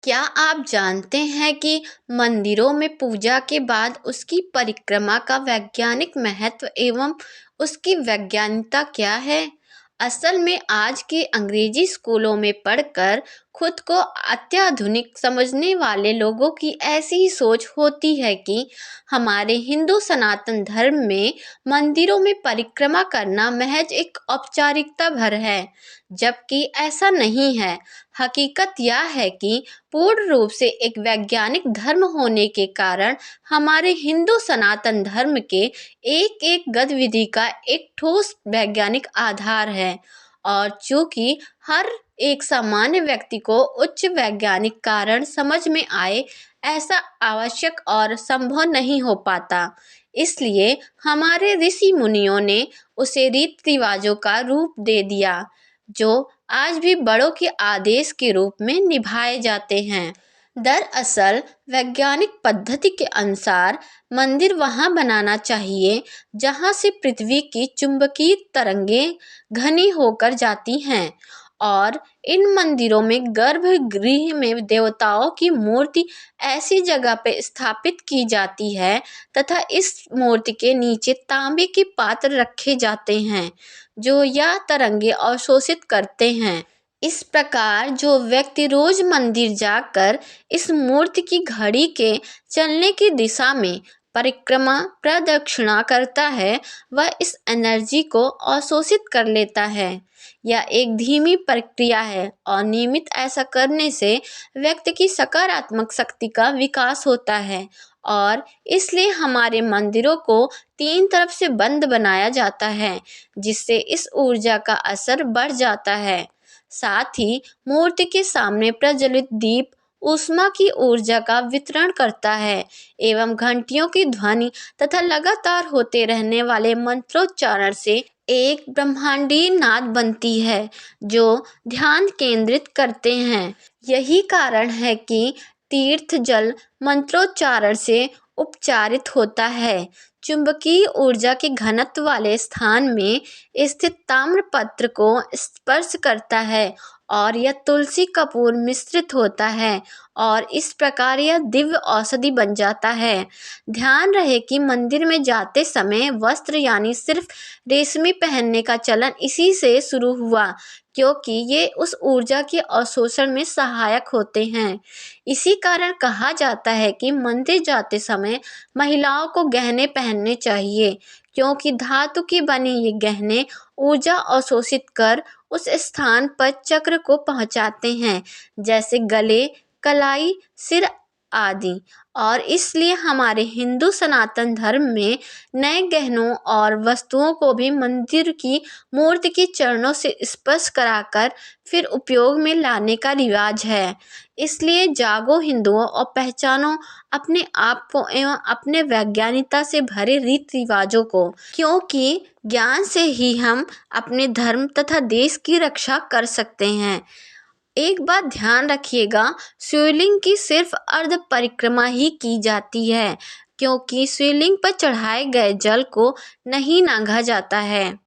क्या आप जानते हैं कि मंदिरों में पूजा के बाद उसकी परिक्रमा का वैज्ञानिक महत्व एवं उसकी वैज्ञानिकता क्या है? असल में आज के अंग्रेजी स्कूलों में पढ़कर खुद को अत्याधुनिक समझने वाले लोगों की ऐसी ही सोच होती है कि हमारे हिंदू सनातन धर्म में मंदिरों में परिक्रमा करना महज एक औपचारिकता भर है, जबकि ऐसा नहीं है। हकीकत यह है कि पूर्ण रूप से एक वैज्ञानिक धर्म होने के कारण हमारे हिंदू सनातन धर्म के एक एक गतिविधि का एक ठोस वैज्ञानिक आधार है। और चूंकि हर एक सामान्य व्यक्ति को उच्च वैज्ञानिक कारण समझ में आए, ऐसा आवश्यक और संभव नहीं हो पाता, इसलिए हमारे ऋषि मुनियों ने उसे रीति रिवाजों का रूप दे दिया, जो आज भी बड़ों के आदेश के रूप में निभाए जाते हैं। दरअसल वैज्ञानिक पद्धति के अनुसार मंदिर वहां बनाना चाहिए जहां से पृथ्वी की चुंबकीय तरंगें घनी होकर जाती हैं, और इन मंदिरों में गर्भगृह में देवताओं की मूर्ति ऐसी जगह पे स्थापित की जाती है तथा इस मूर्ति के नीचे तांबे के पात्र रखे जाते हैं जो यह तरंगे अवशोषित करते हैं। इस प्रकार जो व्यक्ति रोज मंदिर जाकर इस मूर्ति की घड़ी के चलने की दिशा में परिक्रमा प्रदक्षिणा करता है, वह इस एनर्जी को अवशोषित कर लेता है। यह एक धीमी प्रक्रिया है और नियमित ऐसा करने से व्यक्ति की सकारात्मक शक्ति का विकास होता है, और इसलिए हमारे मंदिरों को तीन तरफ से बंद बनाया जाता है, जिससे इस ऊर्जा का असर बढ़ जाता है। साथ ही मूर्ति के सामने प्रज्वलित दीप ऊष्मा की ऊर्जा का वितरण करता है एवं घंटियों की ध्वनि तथा लगातार होते रहने वाले मंत्रोच्चारण से एक ब्रह्मांडीय नाद बनती है जो ध्यान केंद्रित करते हैं। यही कारण है कि तीर्थ जल मंत्रोच्चारण से उपचारित होता है। चुंबकीय ऊर्जा के घनत्व वाले स्थान में स्थित ताम्रपत्र को स्पर्श करता है और यह तुलसी कपूर मिश्रित होता है, और इस प्रकार यह दिव्य औषधि बन जाता है। ध्यान रहे कि मंदिर में जाते समय वस्त्र यानी सिर्फ रेशमी पहनने का चलन इसी से शुरू हुआ, क्योंकि ये उस ऊर्जा के अवशोषण में सहायक होते हैं। इसी कारण कहा जाता है कि मंदिर जाते समय महिलाओं को गहने पहनने चाहिए, क्योंकि धातु की बनी ये गहने ऊर्जा अवशोषित कर उस स्थान पर चक्र को पहुंचाते हैं, जैसे गले, कलाई, सिर आदि। और इसलिए हमारे हिंदू सनातन धर्म में नए गहनों और वस्तुओं को भी मंदिर की मूर्ति के चरणों से स्पर्श कराकर फिर उपयोग में लाने का रिवाज है। इसलिए जागो हिंदुओं और पहचानो अपने आप को एवं अपने वैज्ञानिकता से भरे रीति रिवाजों को, क्योंकि ज्ञान से ही हम अपने धर्म तथा देश की रक्षा कर सकते हैं। एक बात ध्यान रखिएगा, शिवलिंग की सिर्फ अर्ध परिक्रमा ही की जाती है, क्योंकि शिवलिंग पर चढ़ाए गए जल को नहीं नांगा जाता है।